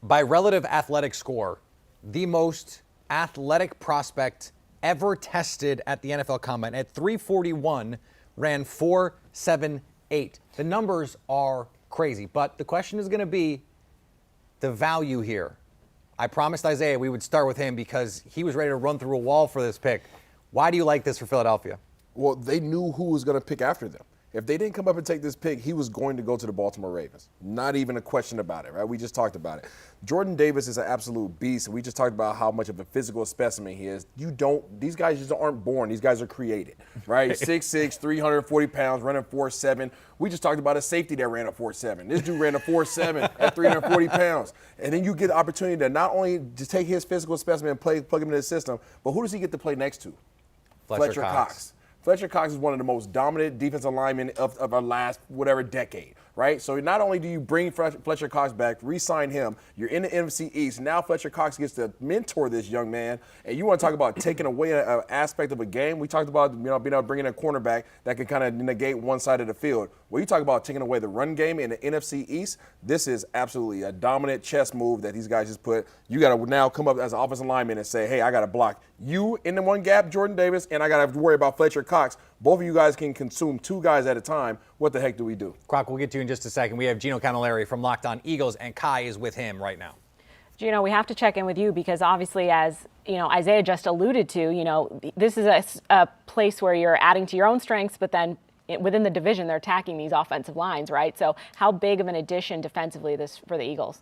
By relative athletic score, the most athletic prospect ever tested at the NFL Combine at 341 ran 4.78. The numbers are crazy, but the question is going to be the value here. I promised Isaiah we would start with him because he was ready to run through a wall for this pick. Why do you like this for Philadelphia? Well, they knew who was going to pick after them. If they didn't come up and take this pick, he was going to go to the Baltimore Ravens. Not even a question about it, right? We just talked about it. Jordan Davis is an absolute beast. We just talked about how much of a physical specimen he is. These guys just aren't born. These guys are created, right? 6'6", 340 pounds, running 4.7. We just talked about a safety that ran a 4.7. This dude ran a 4.7 at 340 pounds. And then you get the opportunity to not only to take his physical specimen and plug him into the system, but who does he get to play next to? Fletcher Cox. Fletcher Cox is one of the most dominant defensive linemen of our last decade, right? So not only do you bring Fletcher Cox back, re-sign him, you're in the NFC East. Now Fletcher Cox gets to mentor this young man, and you want to talk about taking away an aspect of a game. We talked about being able to bring in a cornerback that can kind of negate one side of the field. Well, you talk about taking away the run game in the NFC East. This is absolutely a dominant chess move that these guys just put. You got to now come up as an offensive lineman and say, hey, I got to block you in the one gap, Jordan Davis, and I got to worry about Fletcher Cox. Both of you guys can consume two guys at a time. What the heck do we do? Croc, we'll get to you in just a second. We have Gino Camilleri from Locked On Eagles, and Kai is with him right now. Gino, we have to check in with you because obviously, as Isaiah just alluded to, this is a place where you're adding to your own strengths, but then within the division, they're attacking these offensive lines, right? So how big of an addition defensively this for the Eagles?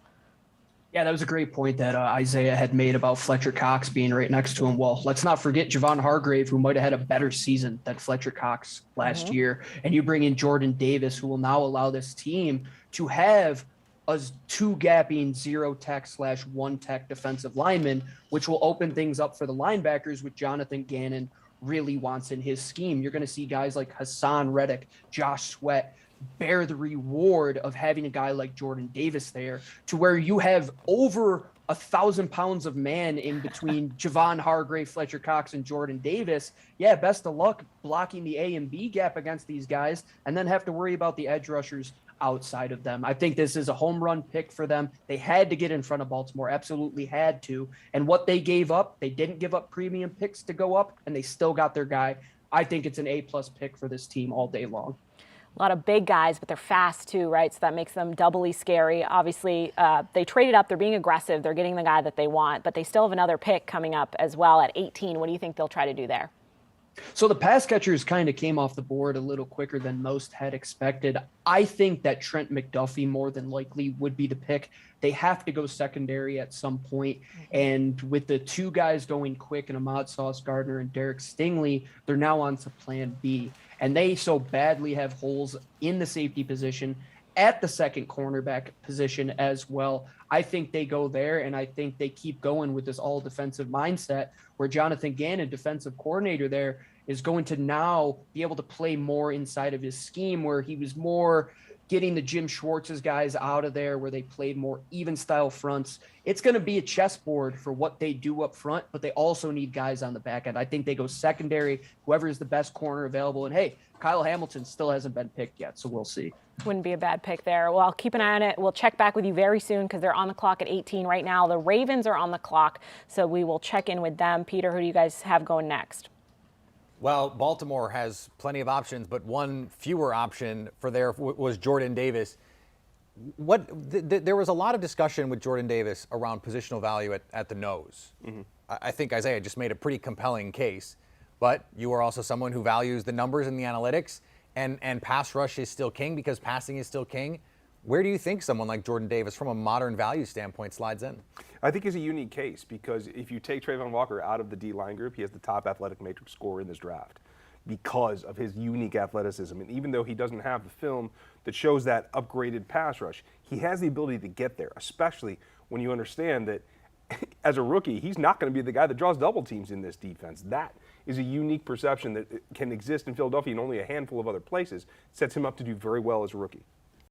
Yeah, that was a great point that Isaiah had made about Fletcher Cox being right next to him. Well, let's not forget Javon Hargrave, who might have had a better season than Fletcher Cox last year. And you bring in Jordan Davis, who will now allow this team to have a two-gapping zero-tech/one-tech defensive lineman, which will open things up for the linebackers, which Jonathan Gannon really wants in his scheme. You're going to see guys like Hassan Reddick, Josh Sweat, bear the reward of having a guy like Jordan Davis there, to where you have over 1,000 pounds of man in between Javon Hargrave, Fletcher Cox, and Jordan Davis. Yeah, best of luck blocking the A and B gap against these guys, and then have to worry about the edge rushers outside of them. I think this is a home run pick for them. They had to get in front of Baltimore, absolutely had to. And what they gave up, they didn't give up premium picks to go up, and they still got their guy. I think it's an A-plus pick for this team all day long. A lot of big guys, but they're fast too, right? So that makes them doubly scary. Obviously, they traded up. They're being aggressive. They're getting the guy that they want, but they still have another pick coming up as well at 18. What do you think they'll try to do there? So the pass catchers kind of came off the board a little quicker than most had expected. I think that Trent McDuffie more than likely would be the pick. They have to go secondary at some point. And with the two guys going quick, and Ahmad Sauce Gardner and Derek Stingley, they're now on to plan B. And they so badly have holes in the safety position, at the second cornerback position as well. I think they go there, and I think they keep going with this all-defensive mindset where Jonathan Gannon, defensive coordinator there, is going to now be able to play more inside of his scheme, where he was more getting the Jim Schwartz's guys out of there, where they played more even style fronts. It's going to be a chessboard for what they do up front, but they also need guys on the back end. I think they go secondary, whoever is the best corner available. And hey, Kyle Hamilton still hasn't been picked yet, so we'll see. Wouldn't be a bad pick there. Well, I'll keep an eye on it. We'll check back with you very soon because they're on the clock at 18 right now. The Ravens are on the clock, so we will check in with them. Peter, who do you guys have going next? Well, Baltimore has plenty of options, but one fewer option for there was Jordan Davis. There was a lot of discussion with Jordan Davis around positional value at the nose. Mm-hmm. I think Isaiah just made a pretty compelling case, but you are also someone who values the numbers and the analytics, and pass rush is still king because passing is still king. Where do you think someone like Jordan Davis, from a modern value standpoint, slides in? I think he's a unique case because if you take Trayvon Walker out of the D-line group, he has the top athletic matrix score in this draft because of his unique athleticism. And even though he doesn't have the film that shows that upgraded pass rush, he has the ability to get there, especially when you understand that as a rookie, he's not going to be the guy that draws double teams in this defense. That is a unique perception that can exist in Philadelphia and only a handful of other places. It sets him up to do very well as a rookie.